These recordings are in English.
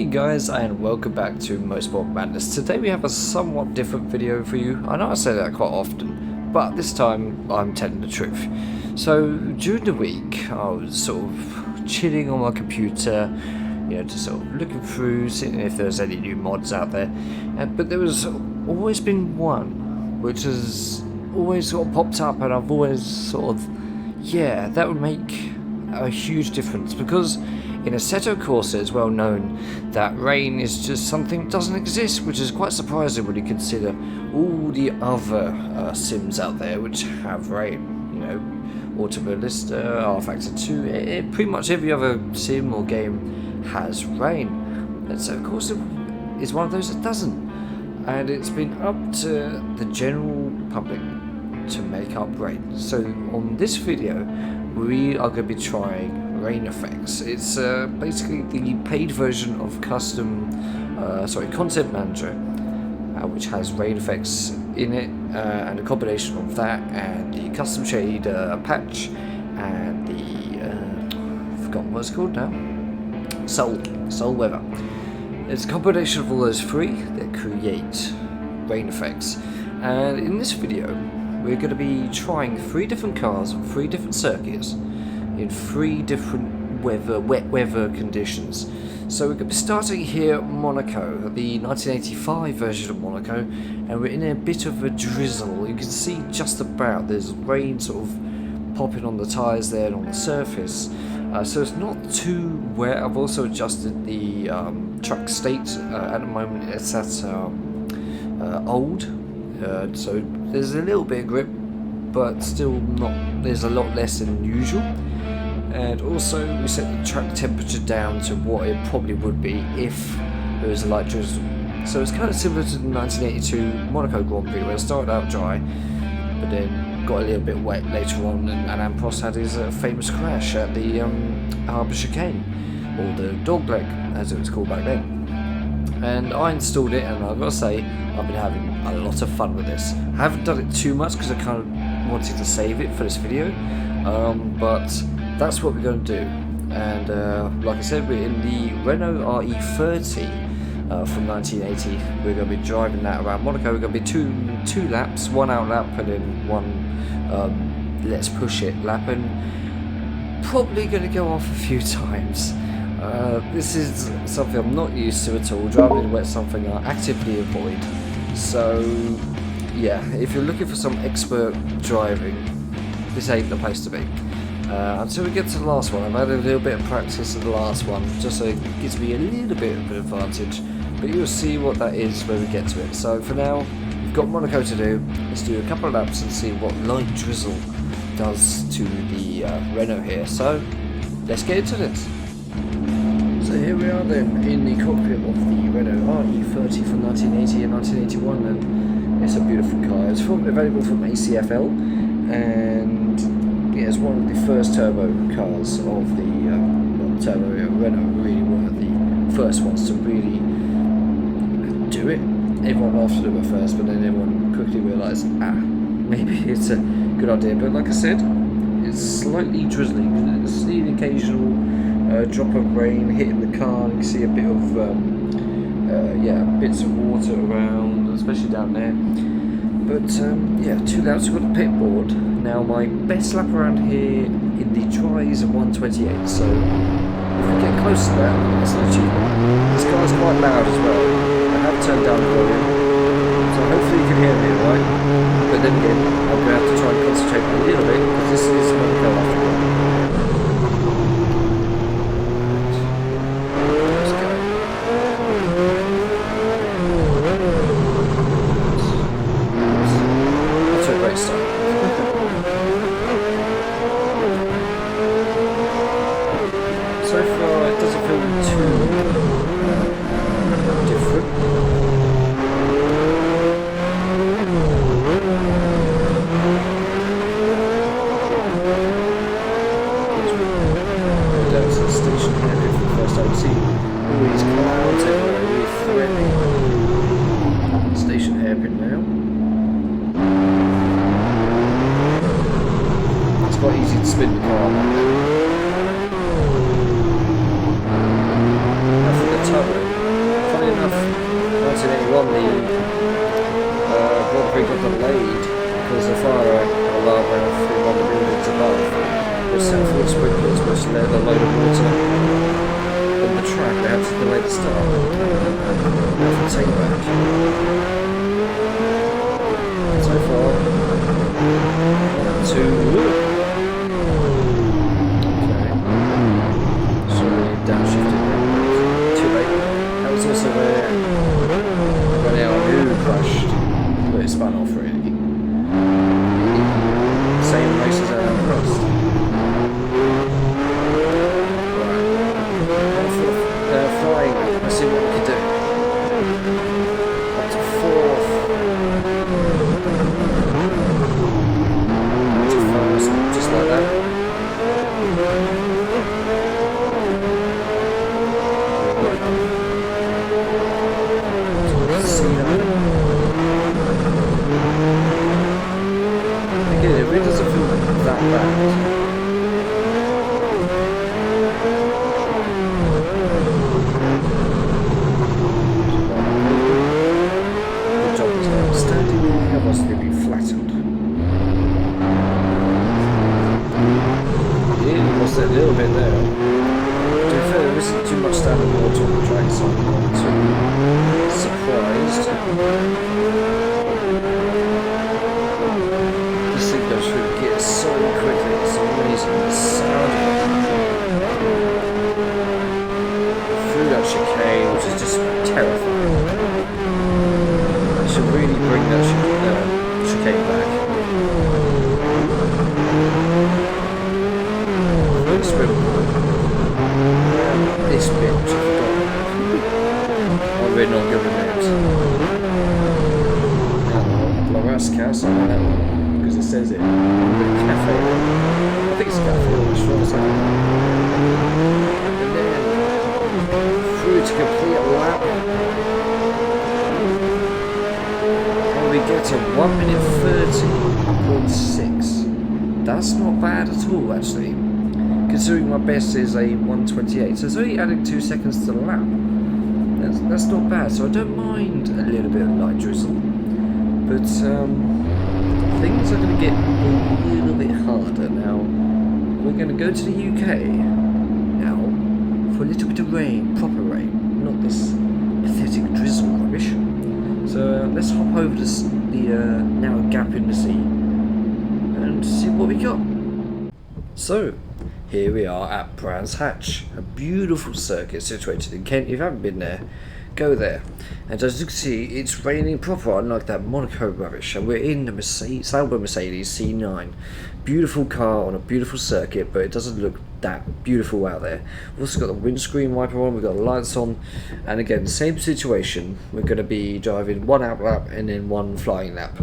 guys, and welcome back to Motorsport Madness. Today we have a somewhat different video for you. I know I say that quite often, but this time I'm telling the truth. So during the week I was sort of chilling on my computer, just sort of looking through, seeing if there's any new mods out there. But there was always been one which has always sort of popped up, and I've always sort of, that would make a huge difference, because in Assetto Corsa it's well known that rain is just something that doesn't exist, which is quite surprising when you consider all the other sims out there which have rain. Automobilista, R-Factor 2, pretty much every other sim or game has rain. And so Corsa is one of those that doesn't. And it's been up to the general public to make up rain. So on this video, we are going to be trying RainFX. It's basically the paid version of Content Manager, which has RainFX in it, and a combination of that and the custom shade patch and the I've forgotten what it's called now. Soul Weather. It's a combination of all those three that create RainFX. And in this video, we're going to be trying 3 different cars on 3 different circuits in 3 different wet weather conditions. So we're going to be starting here at Monaco, the 1985 version of Monaco, and we're in a bit of a drizzle. You can see just about, there's rain sort of popping on the tyres there and on the surface. So it's not too wet. I've also adjusted the track state. At the moment it's at old, so there's a little bit of grip, but still not. There's a lot less than usual. And also we set the track temperature down to what it probably would be if there was a light drizzle. So it's kind of similar to the 1982 Monaco Grand Prix, where it started out dry, but then got a little bit wet later on, and Alain Prost had his famous crash at the Harbour Chicane, or the dogleg as it was called back then. And I installed it, and I've got to say, I've been having a lot of fun with this. I haven't done it too much because I kind of wanted to save it for this video, but that's what we're going to do. And like I said, we're in the Renault RE30 from 1980. We're going to be driving that around Monaco. We're going to be two laps, one out lap and then one let's push it lap, and probably going to go off a few times. This is something I'm not used to at all. Driving in wet, something I actively avoid. So yeah, if you're looking for some expert driving, this ain't the place to be. Until we get to the last one. I've had a little bit of practice in the last one, just so it gives me a little bit of an advantage, but you'll see what that is when we get to it. So for now, we've got Monaco to do. Let's do a couple of laps and see what light drizzle does to the Renault here. So let's get into this. So here we are then, in the cockpit of the Renault RE30 from 1980 and 1981, and it's a beautiful car. It's available from ACFL, and it's one of the first turbo cars of the turbo. Renault really were the first ones to really do it. Everyone laughed at them at first, but then everyone quickly realised, maybe it's a good idea. But like I said, it's slightly drizzling. You can see the occasional drop of rain hitting the car. You can see a bit of bits of water around, especially down there. But 2 laps. We've got the pit board. Now my best lap around here in the dry is a 1:28, so if we get close to that, that's an achievement. This car's quite loud as well. I have turned down the volume, so hopefully you can hear me alright. But then again, I'm going to have to try and concentrate a little bit, because this is going to go after all. Quite easy to spin the car like that. Now for the turbo, self-water sprinklers, which let a load of water on the track. They had to delay the start. Now for take back. So far, 1, 2. Okay. Sorry, downshifted. Too late. That was also where running out who crashed. But it spun off really. Same race as our first. Right. Flying. Let's see what we can do. Up to 4th. To 1st, just like that. See that? Again, it really doesn't feel that bad. Good job as well. Standing there, how was to be flattened? Yeah, lost it a little bit there. To be fair, there isn't too much standing water on the track, so I'm not too surprised. This thing goes through the gears so quickly, it's amazing. The sound of it. Through that chicane, which is just terrifying. I should really bring that chicane back. This bit, which I forgot. I'm really not good with names. Lotus Casa, I know that one. Because it says it. Cafe. I think it's a cafe or a restaurant. And then through to complete a lap. And we get to 1 minute 30.6. That's not bad at all, actually. Considering my best is a 1:28, so it's only adding 2 seconds to the lap. That's not bad, so I don't mind a little bit of light drizzle. But things are going to get a little bit harder now. We're going to go to the UK now for a little bit of rain, proper rain, not this pathetic drizzle rubbish. So let's hop over to the narrow gap in the sea and see what we got. So here we are at Brands Hatch, a beautiful circuit situated in Kent. If you haven't been there, go there. And as you can see, it's raining proper, unlike that Monaco rubbish. And we're in the Sauber Mercedes C9. Beautiful car on a beautiful circuit, but it doesn't look that beautiful out there. We've also got the windscreen wiper on, we've got the lights on, and again, same situation. We're going to be driving 1 out lap and then 1 flying lap.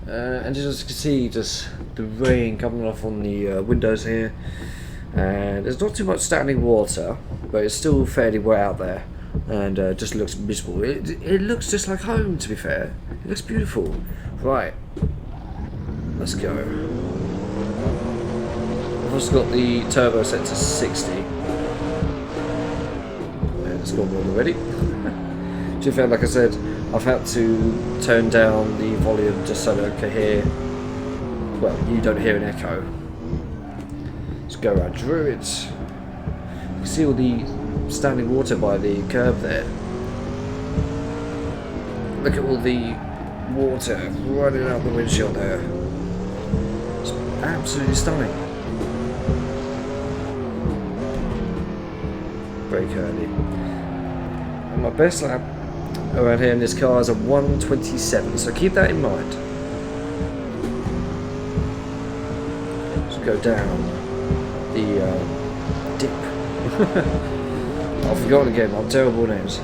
And as you can see, just the rain coming off on the windows here. And there's not too much standing water, but it's still fairly wet out there, and just looks miserable. It looks just like home, to be fair. It looks beautiful. Right, let's go. I've also got the turbo set to 60. And it's gone wrong already. To be fair, like I said, I've had to turn down the volume just so that I can hear, well, you don't hear an echo. Let's go around Druids. You can see all the standing water by the curb there. Look at all the water running out the windshield there. It's absolutely stunning. Very curly. And my best lap around here in this car is a 1:27, so keep that in mind. Let's go down the dip. I've forgotten again, I'm terrible with names.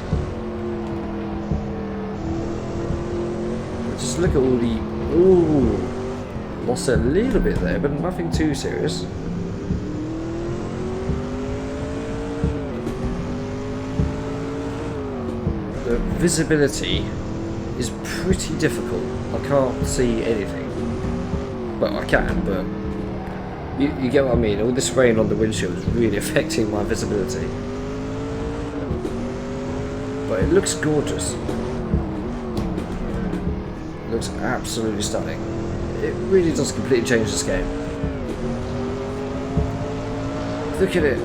Just look at all the... Ooh, lost a little bit there, but nothing too serious. The visibility is pretty difficult. I can't see anything. Well, I can, but you get what I mean. All this rain on the windshield is really affecting my visibility. But it looks gorgeous. It looks absolutely stunning. It really does completely change this game. Look at it.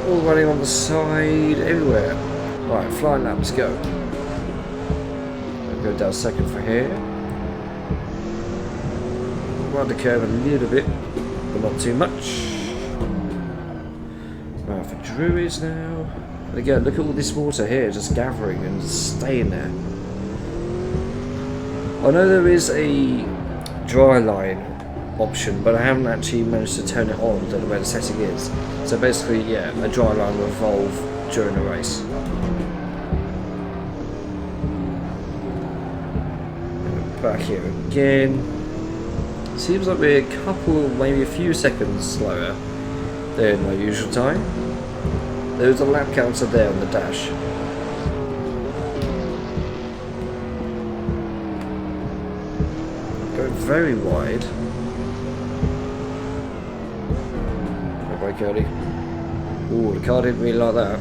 All running on the side, everywhere. Right, flying lap, let's go. I'll go down second for here. Run the curve a little bit, but not too much. Right, for Druids now. And again, look at all this water here, just gathering and staying there. I know there is a dry line option, but I haven't actually managed to turn it on. I don't know where the setting is. So basically, yeah, a dry line will evolve during the race. Back here again. Seems like we're a couple, maybe a few seconds slower than my usual time. There's a lap counter there on the dash. Going very wide. Right, Cody. Ooh, the car didn't really like that.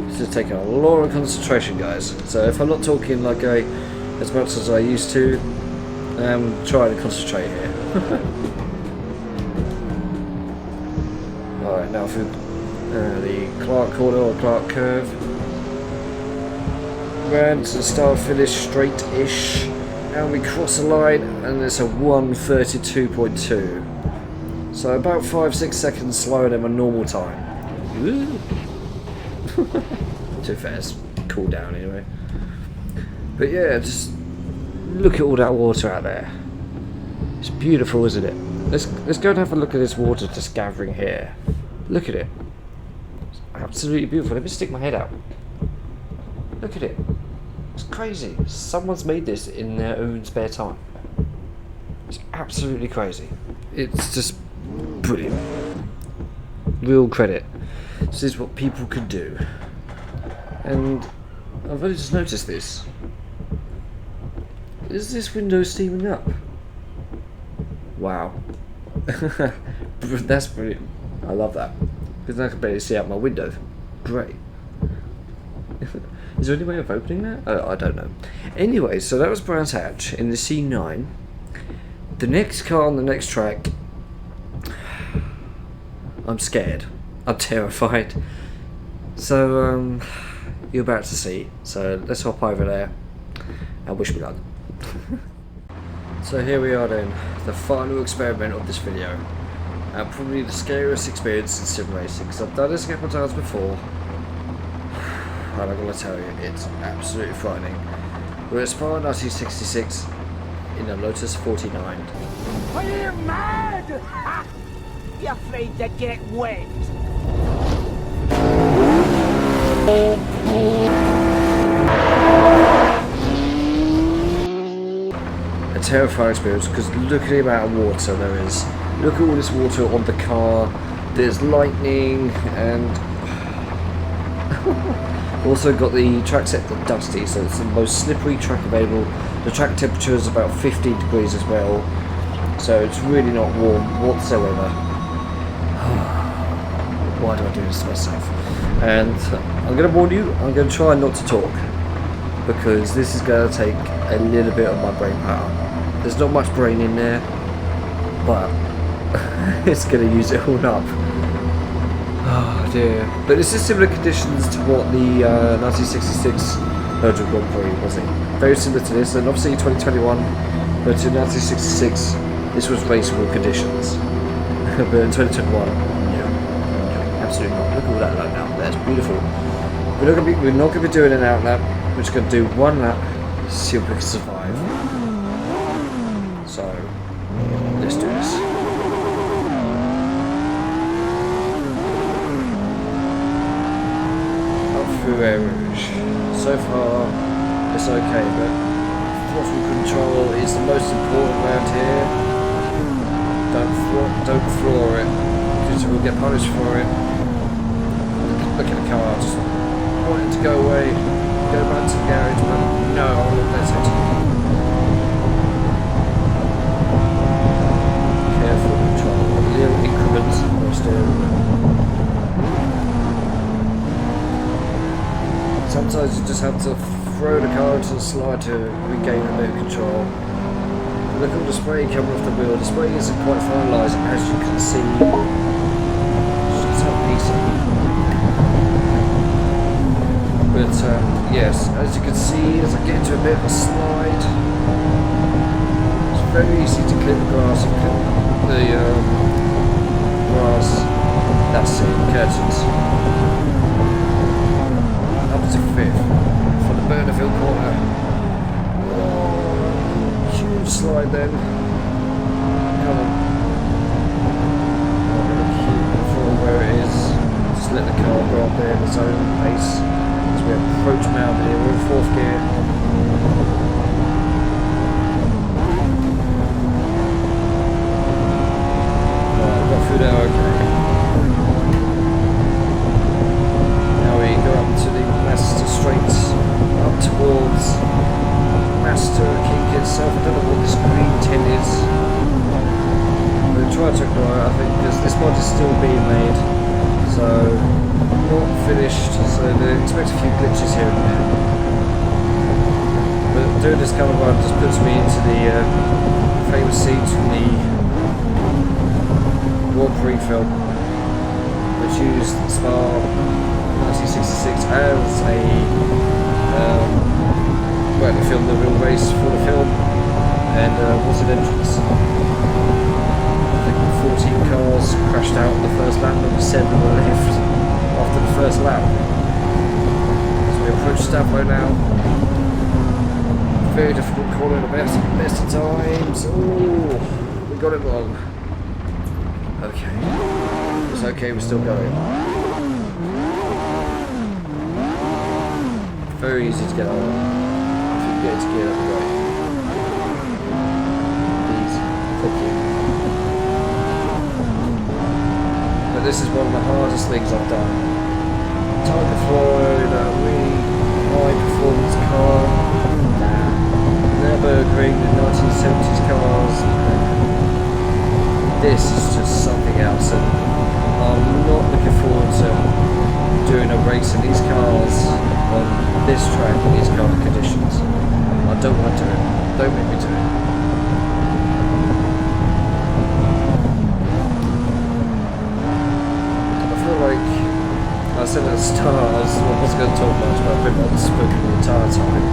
This is taking a lot of concentration, guys. So if I'm not talking like as much as I used to, I'm trying to concentrate here. Alright, now for the Clark corner or Clark curve. Round to the start finish straight-ish. And we cross the line and it's a 1:32.2. So about 5-6 seconds slower than my normal time. Too fast. Cool down anyway. But yeah, just look at all that water out there. It's beautiful, isn't it? Let's go and have a look at this water just gathering here. Look at it. It's absolutely beautiful. Let me stick my head out. Look at it. It's crazy. Someone's made this in their own spare time. It's absolutely crazy. It's just brilliant. Real credit. This is what people could do. And I've only just noticed this. Is this window steaming up? Wow. That's brilliant. I love that. Because I can barely see out my window. Great. Is there any way of opening that? Oh, I don't know. Anyway, so that was Brands Hatch in the C9. The next car on the next track. I'm scared. I'm terrified. So, you're about to see. So let's hop over there and wish me luck. So here we are then, the final experiment of this video. And probably the scariest experience in sim racing, because I've done this a couple of times before. And I'm going to tell you, it's absolutely frightening. We're at Spa 1966 in a Lotus 49. Are you mad? You're afraid to get wet. A terrifying experience, because look at the amount of water there is. Look at all this water on the car. There's lightning and also got the track set to dusty, so it's the most slippery track available. The track temperature is about 15 degrees as well, so it's really not warm whatsoever. Why do I do this to myself? And I'm going to warn you, I'm going to try not to talk, because this is going to take a little bit of my brain power. There's not much brain in there, but it's going to use it all up. Oh dear. But this is similar conditions to what the 1966 Belgian Grand Prix was in. Very similar to this, and obviously 2021, but in 1966 this was raceable conditions. But in 2021, no, absolutely not. Look at all that lap now. That's beautiful. We're not going to be doing an out lap. We're just going to do one lap, see if we can survive. So let's do this. Through Air Rouge. So far, it's okay, but throttle control is the most important around here. Don't floor it, because we'll get punished for it. Look at the car, just wanting to go away, go back to the garage, but no, that's it. Careful control, little increments of steering wheel. Sometimes you just have to throw the car into the slide to regain a bit of control. Look at the spray coming off the wheel. The spray isn't quite finalised, as you can see. It's up easy. But yes, as you can see, as I get into a bit of a slide, it's very easy to clip the grass. You clip the grass. That's it. Curtains. Up to 5th for the Bernaville corner. Huge slide then. Come on. Keep control where it is. Just let the car go up there at its own pace as we approach Mount here. We're in 4th gear. Right, got through there okay. Now we go up to the Master Straights, up towards Master Kink itself. I don't know what this green tin is. We'll try to ignore it, I think, because this mod is still being made, so not finished, so they expect a few glitches here and there. But doing this kind of run just puts me into the famous scenes from the War Pre-film, which used Spa 1966 as a well, they filmed the real race for the film, and was an entrance. I think 14 cars crashed out on the first lap, only 7 were left after the first lap. As we approach Stavro now, very difficult corner, the best of times. Oh, we got it wrong. Okay, it's okay, we're still going. Very easy to get on. If you get to gear up right. Please, thank you. But this is one of the hardest things I've done. Time deployed a really high performance car. Nürburgring, the 1970s cars. This is just something else, and I'm not looking forward to doing a race in these cars on this track in these kind of conditions. I don't want to do it. Don't make me do it. I feel like I said at the start I wasn't going to talk much, but I've been unspoken the entire time.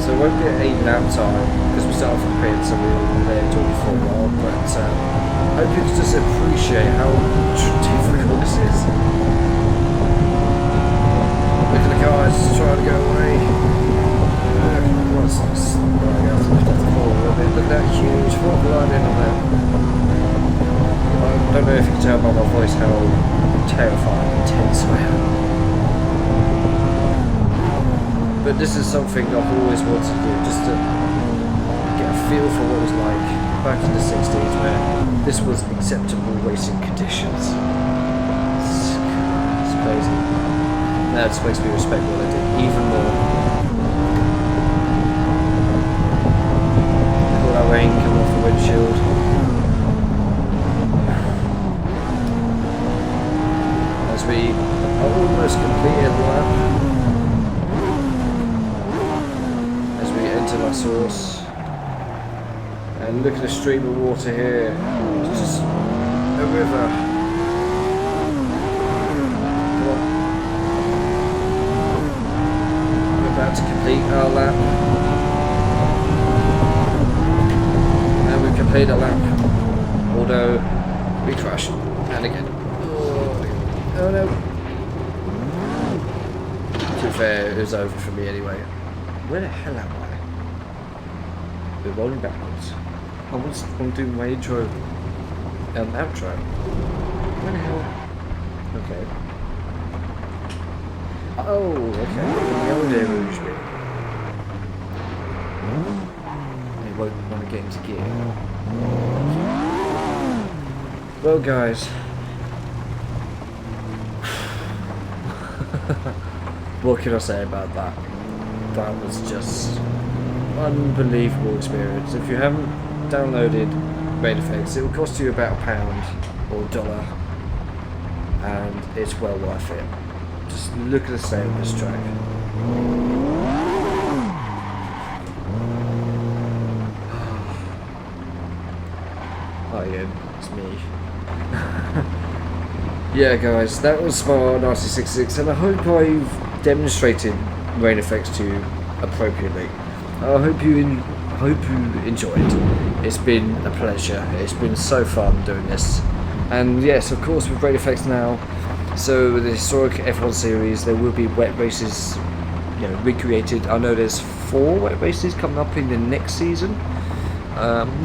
So it won't be at 8 lap time because we start off the pit, so we're there talking for a while. But I hope you can just appreciate how difficult this is. Look at the guys trying to go away. Look at that huge fog line in on there. I don't know if you can tell by my voice how terrifying and tense I am. But this is something I've always wanted to do, just to get a feel for what it was like back in the 60s where this was acceptable racing conditions. It's crazy. That just makes me respect what they did even more. All that rain coming off the windshield. As we are almost completed the lap. As we enter La Source. And look at the stream of water here. It's just a river. Come on. We're about to complete our lap. And we've completed a lap. Although we crashed. And again. Oh no. To be fair, it was over for me anyway. Where the hell am I? We're rolling backwards. I want to do my intro and outro. Where the hell? Okay. Oh, okay. The old Air Rouge bit. They won't want to get into gear. Well, guys. What can I say about that? That was just unbelievable experience. If you haven't downloaded RainFX, it will cost you about £1 or $1, and it's well worth it. Just look at the state of this track. Hi Ian, it's me. Yeah guys, that was my RC66 and I hope I've demonstrated RainFX to you appropriately. I hope you enjoyed. It's been a pleasure. It's been so fun doing this. And yes, of course with RainFX now, so the historic F1 series, there will be wet races, you know, recreated. I know there's 4 wet races coming up in the next season.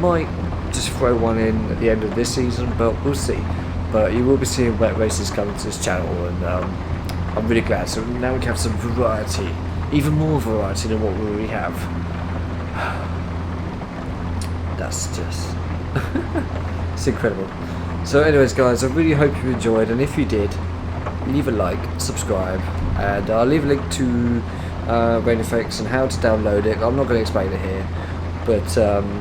Might just throw one in at the end of this season, but we'll see. But you will be seeing wet races coming to this channel, and I'm really glad. So now we can have some variety, even more variety than what we already have. That's just it's incredible. So anyways guys, I really hope you enjoyed, and if you did, leave a like, subscribe, and I'll leave a link to RainFX and how to download it. I'm not going to explain it here, but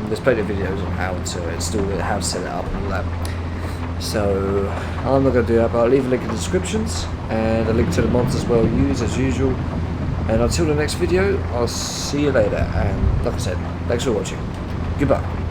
there's plenty of videos on how to install it, how to set it up and all that. So I'm not going to do that, but I'll leave a link in the descriptions and a link to the mods as well, use as usual. And until the next video, I'll see you later, and like I said, thanks for watching. Goodbye.